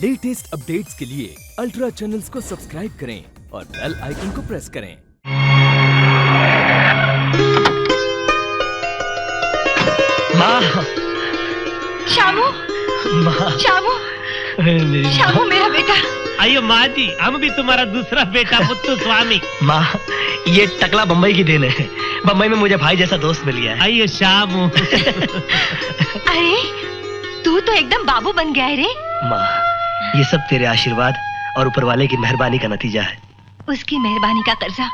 Latest updates के लिए ultra channels को सब्सक्राइब करें और बेल आइकन को प्रेस करें। माँ, शामू, माँ, शामू, शामू मेरा बेटा। अयो माँ जी, हम भी तुम्हारा दूसरा बेटा मुत्तु स्वामी। माँ, ये टकला बम्बई की देन है। बम्बई में मुझे भाई जैसा दोस्त मिल गया है। अयो शामू। अरे तू तो एकदम बाबू बन गया है रे। माँ, ये सब तेरे आशीर्वाद और ऊपर वाले की मेहरबानी का नतीजा है। उसकी मेहरबानी का कर्जा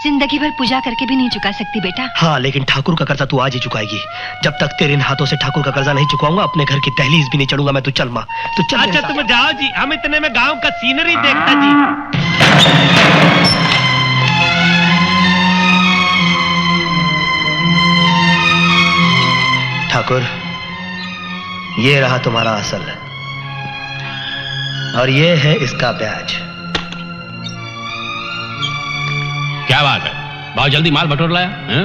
जिंदगी भर पूजा करके भी नहीं चुका सकती बेटा। हाँ, लेकिन ठाकुर का कर्जा तू आज ही चुकाएगी। जब तक तेरे इन हाथों से ठाकुर का कर्जा नहीं चुकाऊंगा, अपने घर की दहलीज भी नहीं चढ़ूंगा मैं। तू चल माँ, तू चल। अच्छा तुम जाओ जी, हम इतने में गांव का सीनरी देखता जी। ठाकुर, ये रहा तुम्हारा असल और ये है इसका ब्याज। क्या बात है, बहुत जल्दी माल बटोर लाया हैं?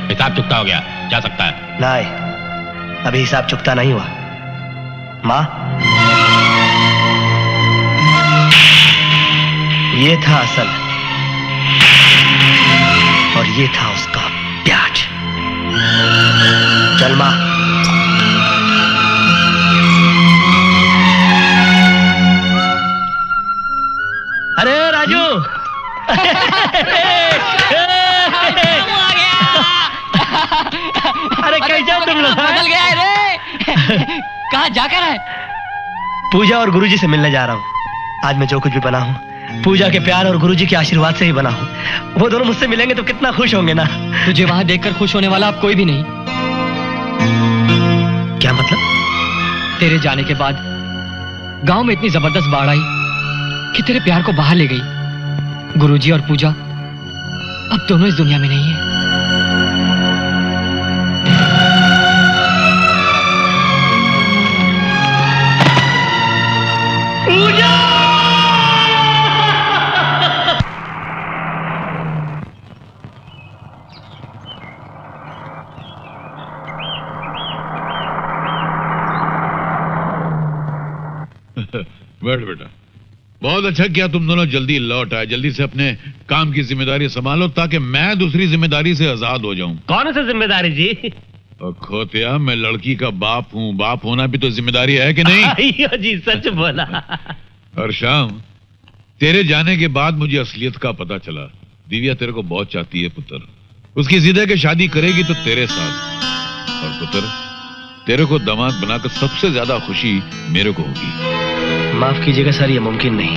हिसाब चुकता हो गया, जा सकता है। नहीं, अभी हिसाब चुकता नहीं हुआ। माँ, ये था असल और ये था उसका ब्याज। चल माँ। अरे राजू, अरे कैसे तुम लोग? बदल गया है रे। कहाँ जाकर है? पूजा और गुरुजी से मिलने जा रहा हूँ। आज मैं जो कुछ भी बना हूँ पूजा के प्यार और गुरुजी के आशीर्वाद से ही बना हूँ। वो दोनों मुझसे मिलेंगे तो कितना खुश होंगे ना। तुझे वहां देखकर खुश होने वाला अब कोई भी नहीं। क्या मतलब? तेरे जाने के बाद गांव में इतनी जबरदस्त बाढ़ आई कि तेरे प्यार को बाहर ले गई। गुरुजी और पूजा अब दोनों इस दुनिया में नहीं है। पूजा! बैठ बेटा, बहुत अच्छा किया तुम दोनों जल्दी लौट आए। जल्दी से अपने काम की जिम्मेदारी संभालो ताकि मैं दूसरी जिम्मेदारी से आजाद हो जाऊं। कौन सा जिम्मेदारी जी? और खोतिया, मैं लड़की का बाप हूँ। बाप होना भी तो जिम्मेदारी है कि नहीं? अयो जी, सच बोला। और शाम, तेरे जाने के बाद मुझे असलियत का पता चला। दिव्या तेरे को बहुत चाहती है पुत्र। उसकी जिद है कि शादी करेगी तो तेरे साथ। और पुत्र, तेरे को दामाद बनाकर सबसे ज्यादा खुशी मेरे को होगी। माफ कीजिएगा सर, ये मुमकिन नहीं।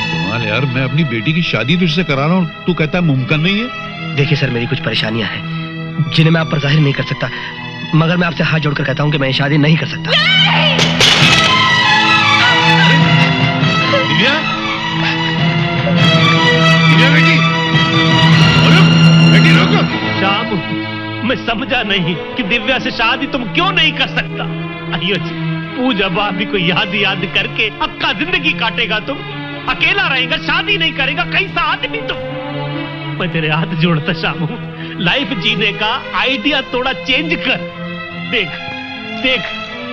कमाल यार, मैं अपनी बेटी की शादी तुझसे करा रहा हूँ, तू कहता है मुमकिन नहीं है। देखिए सर, मेरी कुछ परेशानियां हैं जिन्हें मैं आप पर जाहिर नहीं कर सकता, मगर मैं आपसे हाथ जोड़कर कहता हूं कि मैं ये शादी नहीं कर सकता। दिव्या, दिव्या बेटी, अरे बेटी रुको। शाम, मैं समझा नहीं कि दिव्या से शादी तुम क्यों नहीं कर सकता। अयो जी, पूजा भाभी को याद याद करके अक्का जिंदगी काटेगा तुम। अकेला रहेगा, शादी नहीं करेगा, कैसा आदमी तुम। मैं तेरे हाथ जोड़ता शामू, लाइफ जीने का आइडिया थोड़ा चेंज कर। देख देख,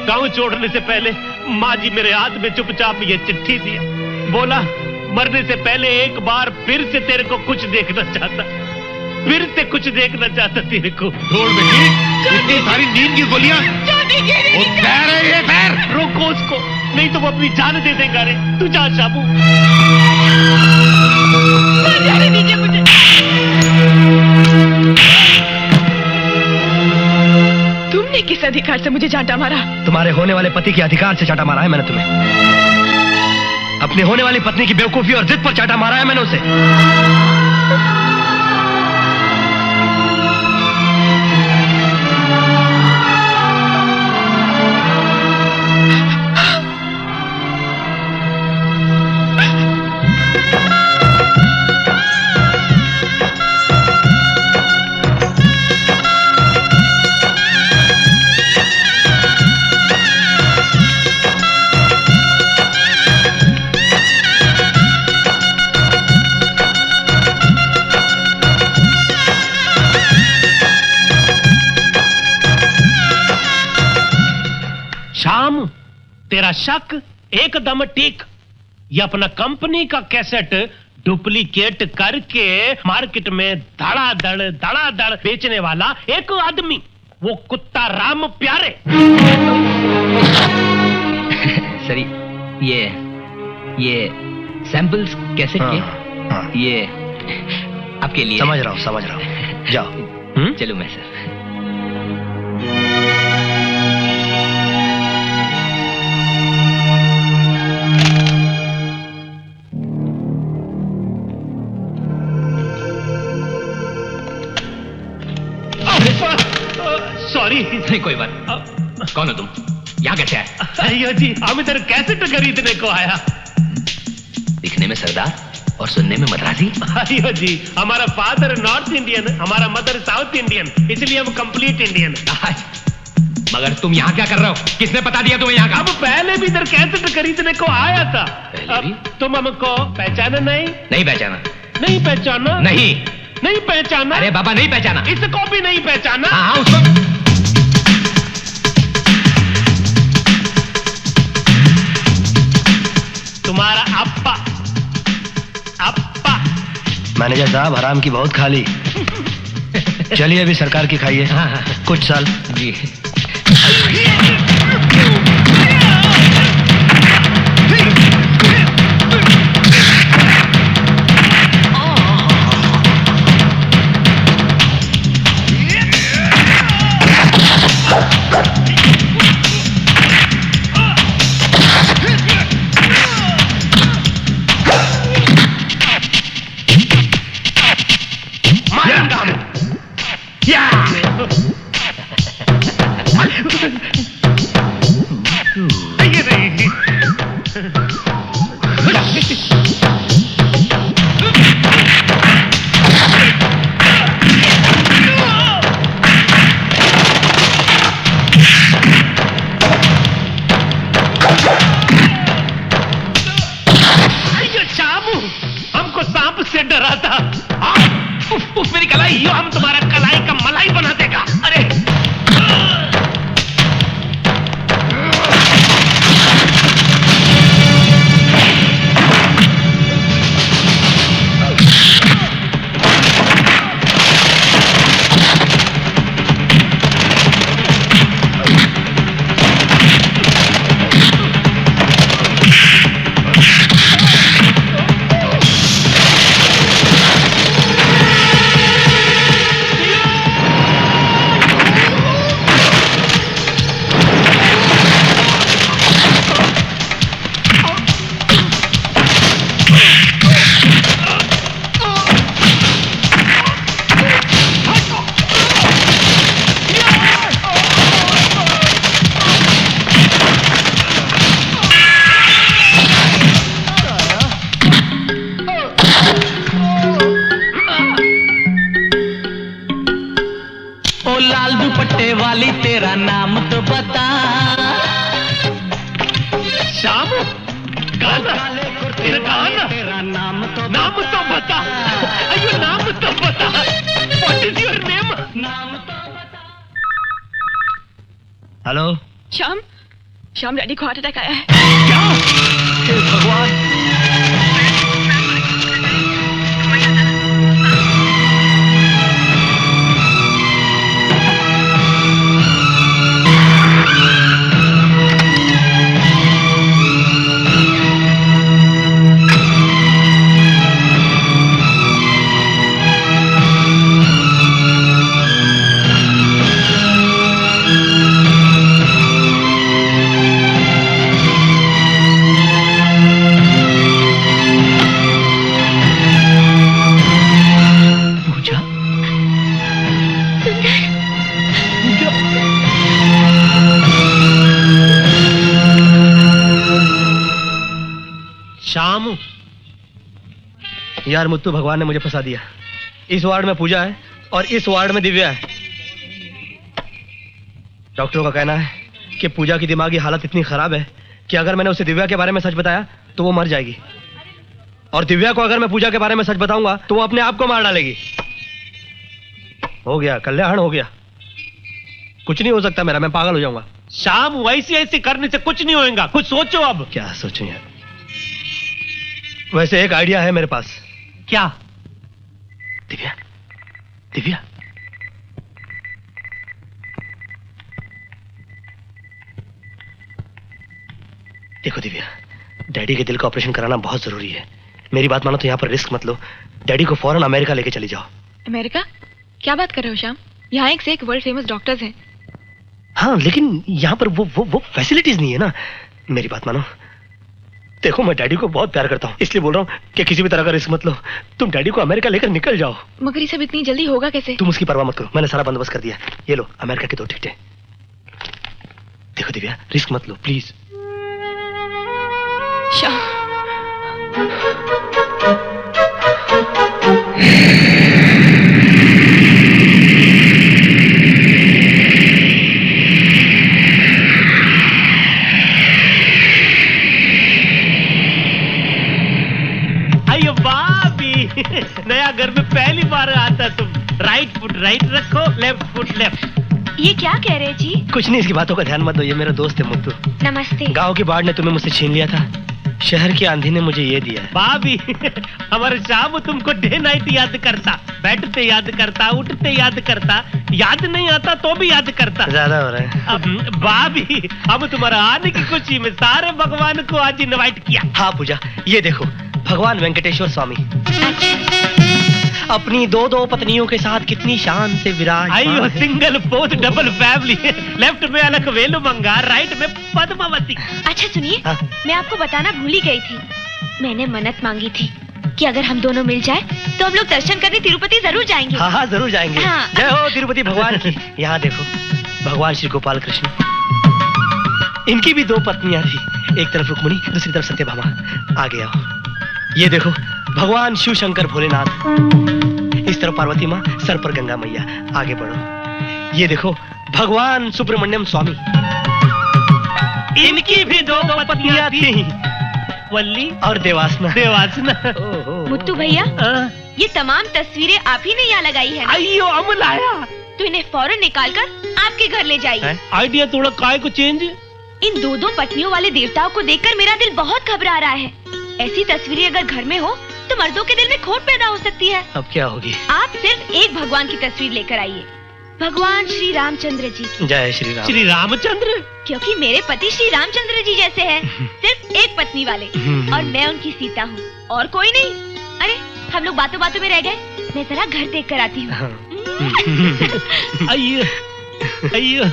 गांव छोड़ने से पहले माँ जी मेरे हाथ में चुपचाप ये चिट्ठी दिया। बोला मरने से पहले एक बार फिर से तेरे को कुछ देखना चाहता, फिर से कुछ देखना चाहता तेरे को। छोड़ बेटी, इतनी सारी नींद की गोलियां। वो पैर है, ये पैर। रोको उसको, नहीं तो वो अपनी जान दे देगा रे। तू जा शामू। जाने दीजिए मुझे। तुमने किस अधिकार से मुझे चांटा मारा? तुम्हारे होने वाले पति के अधिकार से चाटा मारा है मैंने तुम्हें। अपने होने वाली पत्नी की बेवकूफी और जिद पर चाटा मारा है मैंने उसे। शाम, तेरा शक एकदम ठीक। ये अपना कंपनी का कैसेट डुप्लीकेट करके मार्केट में धड़ाधड़ बेचने वाला एक आदमी, वो कुत्ता राम प्यारे। सरी, ये सैंपल्स कैसे किए? ये आपके लिए। समझ रहा हूँ। जाओ। चलो मैं सर। सॉरी। नहीं कोई बात। कौन हो तुम? यहाँ कैसे आए? अयो जी, हम इधर कैसेट खरीदने को आया। दिखने में सरदार और सुनने में मद्रासी। अयो जी, हमारा फादर नॉर्थ इंडियन, हमारा मदर साउथ इंडियन, इसलिए हम कंप्लीट इंडियन। मगर तुम यहाँ क्या कर रहे हो? किसने बता दिया तुम्हें यहाँ का? अब पहले भी इधर कैसेट खरीदने को आया था। पहले भी? तुम हमको पहचाना नहीं? नहीं पहचाना। नहीं पहचाना? नहीं पहचाना? अरे बाबा नहीं पहचाना। इसको भी नहीं पहचाना? हाँ उसको। तुम्हारा अप्पा मैनेजर साहब, हराम की बहुत खाली। चलिए अभी सरकार की खाइए। कुछ साल। जी। हमको सांप से डरा था। उफ मेरी कलाई, यो हम तुम्हारा कलाई का मलाई बना देगा। अरे वाली तेरा नाम तो बता। श्याम, गाना तेरा गाना, तेरा नाम तो बता। अयो नाम तो बता। What is your name? नाम तो बता। हेलो श्याम डैडी को हार्ट अटैक आया है। क्या? भगवान। श्याम, यार मुत्तू, भगवान ने मुझे फंसा दिया। इस वार्ड में पूजा है और इस वार्ड में दिव्या है। डॉक्टरों का कहना है कि पूजा की दिमागी हालत इतनी खराब है कि अगर मैंने उसे दिव्या के बारे में सच बताया तो वो मर जाएगी, और दिव्या को अगर मैं पूजा के बारे में सच बताऊंगा तो वो अपने आप को मार डालेगी। हो गया, कल्याण हो गया। कुछ नहीं हो सकता मेरा, मैं पागल हो जाऊंगा। शाम वैसे ऐसे करने से कुछ नहीं होएगा, कुछ सोचो अब। क्या सोचूं यार? वैसे एक आइडिया है मेरे पास। क्या? दिव्या, दिव्या, देखो दिव्या, डैडी के दिल का ऑपरेशन कराना बहुत जरूरी है। मेरी बात मानो तो यहाँ पर रिस्क मत लो। डैडी को फौरन अमेरिका लेके चली जाओ। अमेरिका? क्या बात कर रहे हो श्याम? यहाँ एक से एक वर्ल्ड फेमस डॉक्टर्स हैं। हाँ, लेकिन यहाँ पर वो फैसिलिटीज नहीं है ना। मेरी बात मानो। देखो, मैं डैडी को बहुत प्यार करता हूँ, इसलिए बोल रहा हूँ कि किसी भी तरह का रिस्क मत लो। तुम डैडी को अमेरिका लेकर निकल जाओ। मगर ये सब इतनी जल्दी होगा कैसे? तुम उसकी परवाह मत करो, मैंने सारा बंदोबस्त कर दिया। ये लो अमेरिका की 2 टिकटें। देखो दिव्या, रिस्क मत लो प्लीज। श्याम, अयो भाभी, नया घर में पहली बार आता तुम। राइट फुट राइट रखो, लेफ्ट फुट लेफ्ट। ये क्या कह रहे जी? कुछ नहीं, इसकी बातों का ध्यान मत दो। ये मेरा दोस्त है मुत्तू। नमस्ते। गांव की बाढ़ ने तुम्हें मुझसे छीन लिया था, शहर की आंधी ने मुझे ये दिया है। भाभी, हमारे शाम तुमको डे नाइट याद करता, बैठते याद करता, उठते याद करता, याद नहीं आता तो भी याद करता। ज्यादा हो रहा है। अब भाभी, हम तुम्हारा आने की खुशी में सारे भगवान को आज इनवाइट किया। हाँ पूजा, ये देखो भगवान वेंकटेश्वर स्वामी अपनी 2 पत्नियों के साथ कितनी शान से विराजमान आइयो, है। Single post double family. Left में अलग वेलु मंगा, राइट में पद्मावती। अच्छा सुनिए, हाँ? मैं आपको बताना भूल ही गई थी। मैंने मन्नत मांगी थी कि अगर हम दोनों मिल जाए तो हम लोग दर्शन करने तिरुपति जरूर जाएंगे। हाँ हाँ जरूर जाएंगे। हाँ। जय हो तिरुपति भगवान की। यहाँ देखो, भगवान श्री गोपाल कृष्ण, इनकी भी 2 पत्नियां थी, एक तरफ रुक्मिणी, दूसरी तरफ सत्यभामा। आगे आओ। ये देखो भगवान शिव शंकर भोलेनाथ, इस तरफ पार्वती माँ, सर पर गंगा मैया। आगे बढ़ो। ये देखो भगवान सुब्रमण्यम स्वामी, इनकी भी 2 पत्नियां थी, वल्ली और देवासना। देवासना। मुत्तू भैया, ये तमाम तस्वीरें आप ही ने यहाँ लगाई है ना? आइयो, अमल आया। तो इन्हें फौरन निकालकर आपके घर ले जाइए। आइडिया थोड़ा काय को चेंज। इन 2 पत्नियों वाले देवताओं को देखकर मेरा दिल बहुत घबरा रहा है। ऐसी तस्वीरें अगर घर में हो तो मर्दों के दिल में खोट पैदा हो सकती है। अब क्या होगी? आप सिर्फ एक भगवान की तस्वीर लेकर आइए, भगवान श्री रामचंद्र जी की। जय श्री राम। श्री रामचंद्र? क्योंकि मेरे पति श्री रामचंद्र जी जैसे हैं, सिर्फ एक पत्नी वाले, और मैं उनकी सीता हूँ, और कोई नहीं। अरे हम लोग बातों बातों में रह गए, मैं जरा घर देख कर आती हूँ। आइयो आइयो।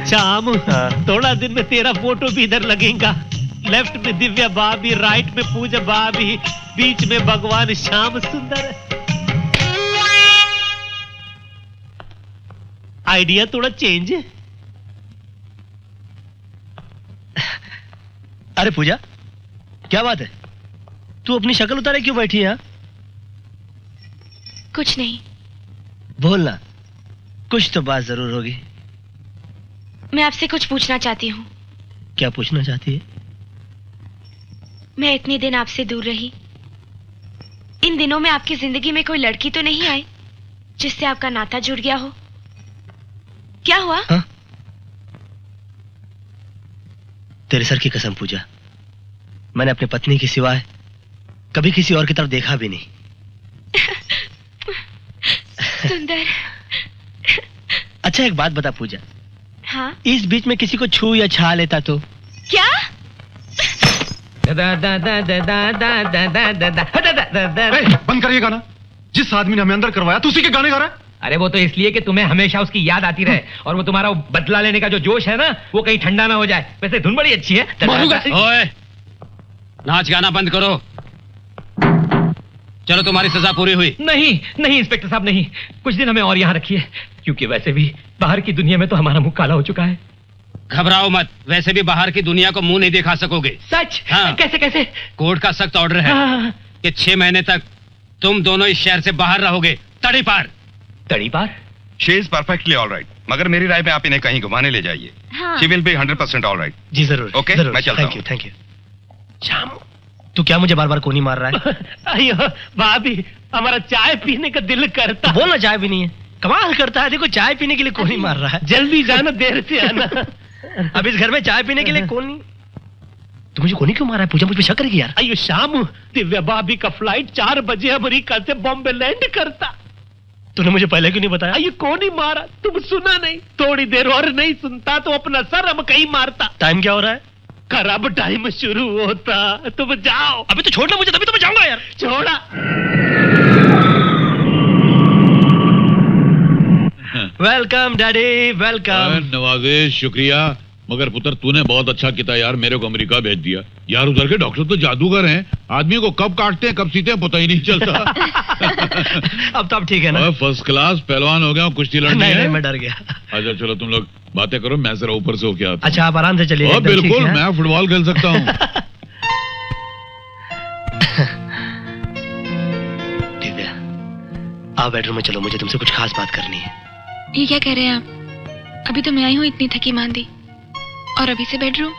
शाम, थोड़ा दिन में तेरा फोटो भी इधर लगेगा। लेफ्ट में दिव्या भाभी, राइट में पूजा भाभी, बीच में भगवान श्याम सुंदर। आइडिया थोड़ा चेंज है। अरे पूजा, क्या बात है? तू अपनी शक्ल उतारे क्यों बैठी है? कुछ नहीं। बोलना, कुछ तो बात जरूर होगी। मैं आपसे कुछ पूछना चाहती हूँ। क्या पूछना चाहती है? मैं इतने दिन आपसे दूर रही, इन दिनों में आपकी जिंदगी में कोई लड़की तो नहीं आई जिससे आपका नाता जुड़ गया हो? क्या हुआ? हा? तेरे सर की कसम पूजा, मैंने अपनी पत्नी के सिवाय कभी किसी और की तरफ देखा भी नहीं। सुंदर। अच्छा एक बात बता पूजा, हाँ? इस बीच में किसी को छू या छा लेता तो? क्या? बंद करिए गाना। जिस आदमी ने हमें अंदर करवाया तो उसी के गाने गा रहा है। अरे वो तो इसलिए कि तुम्हें हमेशा उसकी याद आती रहे, और वो तुम्हारा बदला लेने का जो जोश है ना, वो कहीं ठंडा ना हो जाए। वैसे धुन बड़ी अच्छी है। ओए, नाच गाना बंद करो। चलो, तुम्हारी सजा पूरी हुई। नहीं नहीं इंस्पेक्टर साहब, नहीं। कुछ दिन हमें और यहाँ रखिए, क्योंकि वैसे भी बाहर की दुनिया में तो हमारा मुंह काला हो चुका है। घबराओ मत, वैसे भी बाहर की दुनिया को मुंह नहीं दिखा सकोगे। सच? हाँ। कैसे कैसे? कोर्ट का सख्त ऑर्डर है कि 6 महीने तक तुम दोनों इस शहर से बाहर रहोगे, तड़ी पार। तड़ी पार? She is perfectly all right, मगर मेरी राय में आप इन्हें कहीं घुमाने ले जाइए। हाँ। She will be 100% all right. जी जरूर। ओके, जरूर। मैं चलता हूँ। Thank you. श्याम, तू क्या मुझे बार बार कोनी मार रहा है? अयो भाभी, हमारा चाय पीने का दिल करता। बोलना चाय भी नहीं है। कमाल करता है, देखो चाय पीने के लिए कोनी मार रहा है। जल्दी जाना, देर से आना। अब इस घर में चाय पीने के लिए कौन नहीं। तू मुझे कोनी क्यों मारा है? पूजा मुझ पे शक करेगी यार। अयो शाम, दिव्या भाभी का फ्लाइट 4 बजे अमेरिका से बॉम्बे लैंड करता। तूने मुझे पहले क्यों नहीं बताया? अयो कौन ही मारा, तुम सुना नहीं? थोड़ी देर और नहीं सुनता तो अपना सर हम कहीं मारता। टाइम क्या हो रहा है? खराब टाइम शुरू होता। तुम जाओ। अभी तो छोड़ना मुझे, तभी तो मैं जाऊंगा यार। छोड़ा। Welcome daddy, welcome. नवाजिश, शुक्रिया। मगर पुत्र तूने बहुत अच्छा किया यार, मेरे को अमेरिका भेज दिया यार। उधर के डॉक्टर तो जादूगर हैं, आदमी को कब काटते हैं कब सीते हैं पता ही नहीं चलता। अब तो आप ठीक है ना? फर्स्ट क्लास पहलवान हो गया हूँ, कुश्ती लड़नी है। नहीं, मैं डर गया। अच्छा चलो तुम लोग बातें करो, मैं जरा ऊपर से होके आता हूँ। अच्छा आप आराम से चलिए। बिल्कुल, मैं फुटबॉल खेल सकता हूँ। दिव्या, आप बेडरूम में चलो, मुझे तुमसे कुछ खास बात करनी है। ये क्या कह रहे हैं आप? अभी तो मैं आई हूँ इतनी थकी मांदी, और अभी से बेडरूम?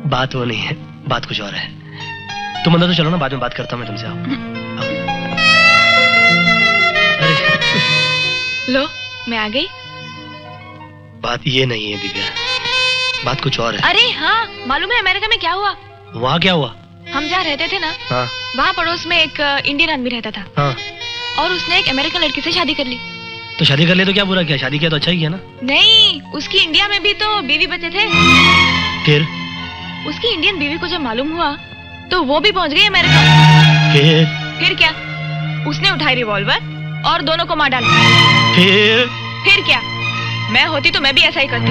बात वो नहीं है, बात कुछ और है। तुम अंदर तो चलो ना, बाद में बात करता हूँ मैं तुमसे। आओ। अरे लो, मैं आ गई। बात ये नहीं है दिव्या, बात कुछ और है। अरे हाँ, मालूम है अमेरिका में क्या हुआ? वहाँ क्या हुआ? हम जहाँ रहते थे ना, हाँ वहाँ पड़ोस में एक इंडियन आदमी रहता था। हाँ। और उसने एक अमेरिकन लड़की से शादी कर ली। तो शादी कर ले तो क्या बुरा किया? शादी किया तो अच्छा ही किया ना। नहीं, उसकी इंडिया में भी तो बीवी बच्चे थे। फिर उसकी इंडियन बीवी को जब मालूम हुआ तो वो भी पहुंच गई अमेरिका। फिर क्या? उसने उठाई रिवॉल्वर और दोनों को मार डाला। फिर क्या? मैं होती तो मैं भी ऐसा ही करती।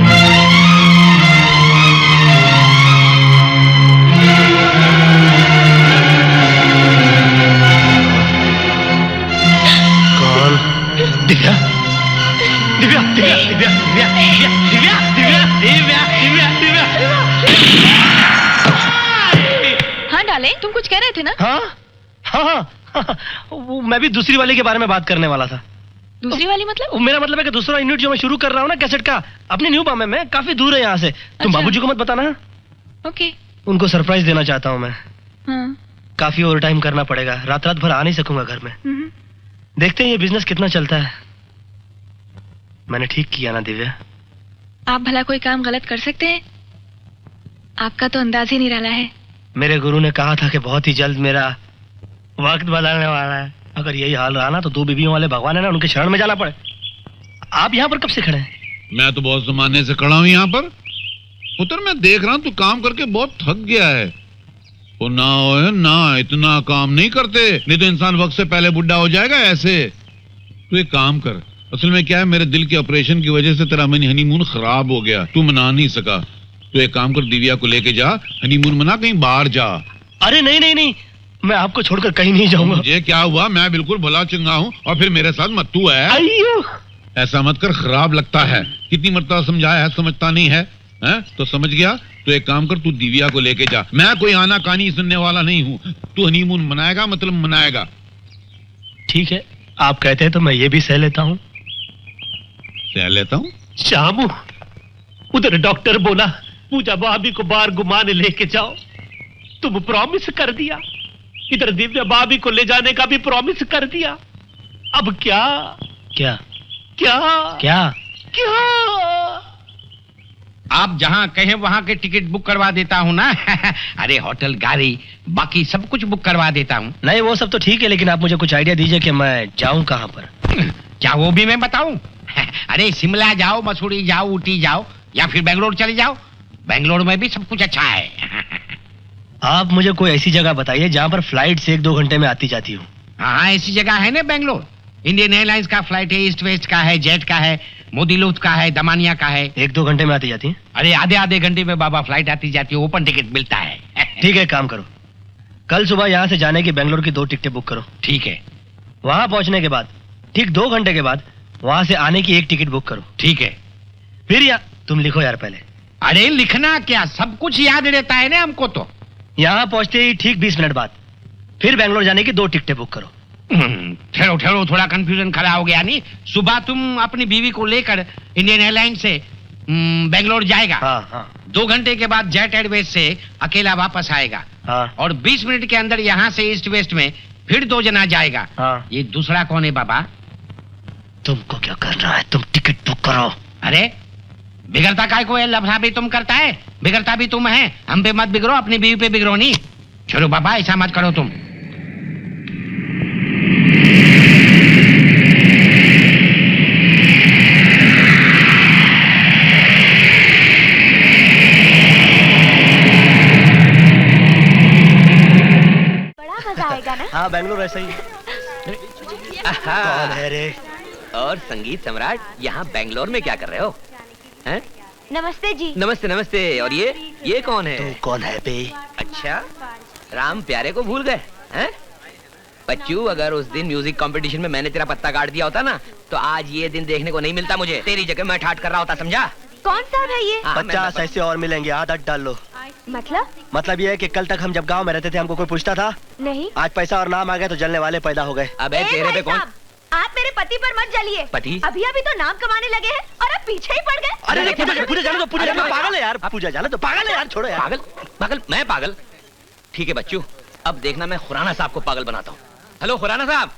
कौन? दिव्या, दिव्या, दिव्या, दिव्या, दिव्या, दिव्या, दिव्या, दिव्या, दिव्या, दिव्या, दिव्या। हाँ डाले, तुम कुछ कह रहे थे ना? हाँ हाँ हाँ, वो मैं भी दूसरी वाली के बारे में बात करने वाला था। दूसरी वाली मतलब? मेरा मतलब है कि दूसरा यूनिट जो मैं शुरू कर रहा हूँ ना कैसेट का, अपनी न्यू बॉम्बे में, काफी दूर है यहाँ से। तुम अच्छा। बाबूजी को मत बताना। ओके। उनको सरप्राइज देना चाहता हूँ मैं। हाँ। काफी ओवर टाइम करना पड़ेगा, रात रात भर आ नहीं सकूंगा घर में। देखते हैं ये बिजनेस कितना चलता है। मैंने ठीक किया ना दिव्या? आप भला कोई काम गलत कर सकते हैं? आपका तो अंदाज ही निराला है। मेरे गुरु ने कहा था कि बहुत ही जल्द मेरा वक्त बदलने वाला है। अगर यही हाल रहा ना तो 2 बीवियों वाले भगवान है ना, उनके शरण में जाना पड़े। आप यहाँ पर कब से खड़े हैं? मैं तो बहुत जमाने से खड़ा हूँ यहाँ पर। पुत्र मैं देख रहा हूँ तू काम करके बहुत थक गया है। वो ना हो ना, इतना काम नहीं करते, नहीं तो इंसान वक्त से पहले बुढ़ा हो जाएगा ऐसे। तू एक काम कर, असल में क्या है, मेरे दिल के ऑपरेशन की वजह से तेरा हनीमून खराब हो गया, तू मना नहीं सका। तू एक काम कर, दिव्या को लेके जा, हनीमून मना, कहीं बाहर जा। अरे नहीं नहीं नहीं, मैं आपको छोड़कर कहीं नहीं जाऊंगा। मुझे क्या हुआ, मैं बिल्कुल भला चंगा हूँ, और फिर मेरे साथ मत्तू है। अय्यो, ऐसा मत कर, खराब लगता है। कितनी मरतबा समझाया है, समझता नहीं है, हैं? तो समझ गया। तो एक काम कर, तू दिव्या को लेके जा। मैं कोई आना कहानी सुनने वाला नहीं हूँ। तू हनीमून मनाएगा मतलब मनाएगा। ठीक है, आप कहते हैं तो मैं ये भी सह लेता हूँ। सह लेता हूँ? शामू, उधर डॉक्टर बोला पूजा भाभी को बाहर घुमाने लेके जाओ, तुम प्रॉमिस कर दिया। इधर दिव्या भाभी को ले जाने का भी प्रॉमिस कर दिया। अब क्या क्या क्या क्या क्या? आप जहाँ कहें वहाँ के टिकट बुक करवा देता हूँ ना। अरे होटल, गाड़ी, बाकी सब कुछ बुक करवा देता हूँ। नहीं वो सब तो ठीक है, लेकिन आप मुझे कुछ आइडिया दीजिए कि मैं जाऊं कहाँ पर। क्या वो भी मैं बताऊं? अरे शिमला जाओ, मसूरी जाओ, ऊटी जाओ, या फिर बेंगलोर चले जाओ। बेंगलोर में भी सब कुछ अच्छा है। आप मुझे कोई ऐसी जगह बताइए जहाँ पर फ्लाइट से 1-2 घंटे में आती जाती हूँ। हाँ ऐसी जगह है ना बेंगलोर। इंडियन एयरलाइंस का फ्लाइट है, ईस्ट वेस्ट का है, जेट का है, मोदी लुफ्त का है, दमानिया का है। 1-2 घंटे में आती जाती है? अरे आधे घंटे में बाबा फ्लाइट आती जाती है, ओपन टिकट मिलता है। ठीक है, काम करो, कल सुबह यहाँ से जाने की बेंगलोर की 2 टिकटें बुक करो। ठीक है। वहाँ पहुँचने के बाद ठीक 2 घंटे के बाद वहाँ से आने की 1 टिकट बुक करो। ठीक है। फिर या तुम लिखो यार पहले। अरे लिखना क्या, सब कुछ याद रहता है ना हमको तो। यहाँ पहुँचते ही ठीक 20 मिनट बाद फिर बेंगलोर जाने की 2 टिकटें बुक करो। ठहरो ठहरो, थोड़ा कंफ्यूजन खड़ा हो गया। नहीं, सुबह तुम अपनी बीवी को लेकर इंडियन एयरलाइंस से बेंगलोर जाएगा। हाँ हाँ। 2 घंटे के बाद जेट एयरवेज से अकेला वापस आएगा। हाँ। और 20 मिनट के अंदर यहाँ से ईस्ट वेस्ट में फिर 2 जना जाएगा। हाँ। ये दूसरा कौन है बाबा? तुमको क्या करना है, तुम टिकट बुक करो। अरे बिगड़ता काय को है, लफड़ा भी तुम करता है, बिगड़ता भी तुम है। हम पे मत बिगड़ो, अपनी बीवी पे बिगड़ो नहीं। छोड़ो बाबा, ऐसा मत करो तुम। बड़ा मजा आएगा ना? हाँ, बेंगलोर ऐसा ही। कौन है रे? और संगीत सम्राट यहाँ बेंगलोर में क्या कर रहे हो? हैं? नमस्ते जी। नमस्ते नमस्ते। और ये कौन है? तू कौन है बे? अच्छा, राम प्यारे को भूल गए हैं? बच्चू, अगर उस दिन म्यूजिक कंपटीशन में मैंने तेरा पत्ता काट दिया होता ना, तो आज ये दिन देखने को नहीं मिलता मुझे। तेरी जगह मैं ठाट कर रहा होता, समझा? कौन साहब है ये? 50 ऐसे और मिलेंगे, आदत डाल लो। मतलब ये है कि कल तक हम जब गांव में रहते थे हमको कोई पूछता था? नहीं। आज पैसा और नाम आ गया तो जलने वाले पैदा हो गए। अबे तेरे पे कौन? आप मेरे पति पर मत जलिए। पति? अभी अभी तो नाम कमाने लगे हैं और अब पीछे ही पड़ गए। अरे पूजा जाने दो, पूजा जाने दो, पागल है यार, पूजा जाने दो, पागल है यार, छोड़ो यार। पागल? पागल? मैं पागल? ठीक है बच्चू, अब देखना मैं खुराना साहब को पागल बनाता हूँ। हेलो खुराना साहब,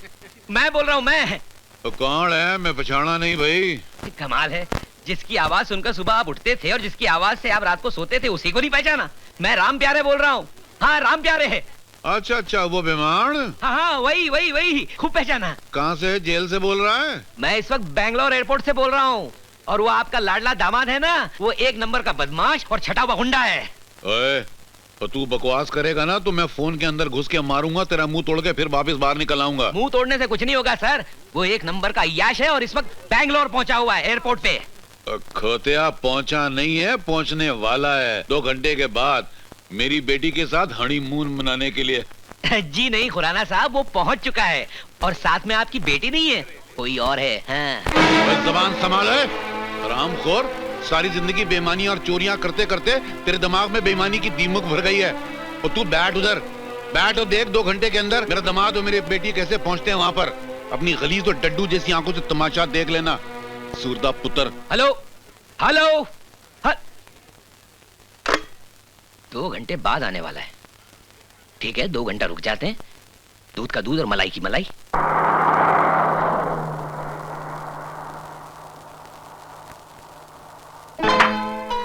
मैं बोल रहा हूँ। मैं तो कौन है? मैं पहचाना नहीं भाई। कमाल है, जिसकी आवाज सुनकर सुबह आप उठते थे और जिसकी आवाज से आप रात को सोते थे, उसी को नहीं पहचाना? मैं राम प्यारे बोल रहा हूँ। हाँ, राम प्यारे है। अच्छा अच्छा, वो बेमान? हाँ हाँ, वही खूब पहचाना। कहाँ से? जेल से बोल रहा है? मैं इस वक्त बैंगलोर एयरपोर्ट से बोल रहा हूँ। और वो आपका लाडला दामाद है ना, वो एक नंबर का बदमाश और छटा हुआ गुंडा है। ओए, तो तू बकवास करेगा ना तो मैं फोन के अंदर घुस के मारूंगा, तेरा मुंह तोड़ के फिर वापस बाहर निकल आऊंगा। मुंह तोड़ने से कुछ नहीं होगा सर, वो एक नंबर का अय्याश है और इस वक्त बैंगलोर पहुंचा हुआ है एयरपोर्ट पे। खोतिया पहुंचा नहीं है, पहुंचने वाला है 2 घंटे के बाद मेरी बेटी के साथ हनीमून मनाने के लिए। जी नहीं खुराना साहब, वो पहुंच चुका है और साथ में आपकी बेटी नहीं है, कोई और है। हाँ। जबान संभाल है हरामखोर। सारी जिंदगी बेईमानी और चोरियां करते करते तेरे दिमाग में बेईमानी की दीमक भर गई है। और तू बैठ उधर, बैठ और देख 2 घंटे के अंदर मेरा दामाद और मेरी बेटी कैसे पहुंचते हैं वहां पर। अपनी गलीज और डड्डू जैसी आंखों से तमाशा देख लेना, सूरदा पुत्र। हेलो हेलो, 2 घंटे बाद आने वाला है। ठीक है, 2 घंटा रुक जाते हैं। दूध का दूध और मलाई की मलाई।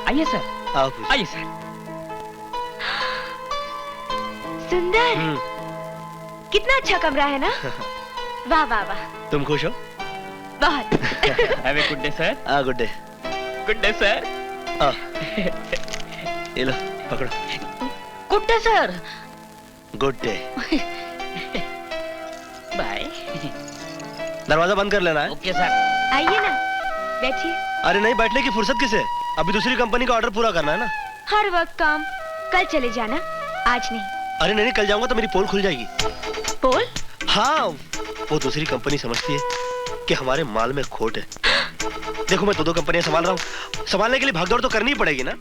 आइए सर, आइए सर। सुंदर, कितना अच्छा कमरा है ना? वाह वाह वाह। तुम खुश हो? बहुत। Have a good day sir. Good day. Good day sir. ये लो पकड़ो। Good day sir. Good day. Bye. दरवाजा बंद कर लेना है। Okay sir. आइए ना, बैठिए। अरे नहीं, बैठने की फुर्सत किसे? अभी दूसरी कंपनी का ऑर्डर पूरा करना है ना। हर वक्त काम, कल चले जाना, आज नहीं। अरे नहीं, कल जाऊंगा तो मेरी पोल खुल जाएगी। पोल? हाँ, वो दूसरी कंपनी समझती है कि हमारे माल में खोट है। देखो मैं 2 कंपनियां संभाल रहा हूँ, संभालने के लिए भागदौड़ तो करनी ही पड़ेगी ना।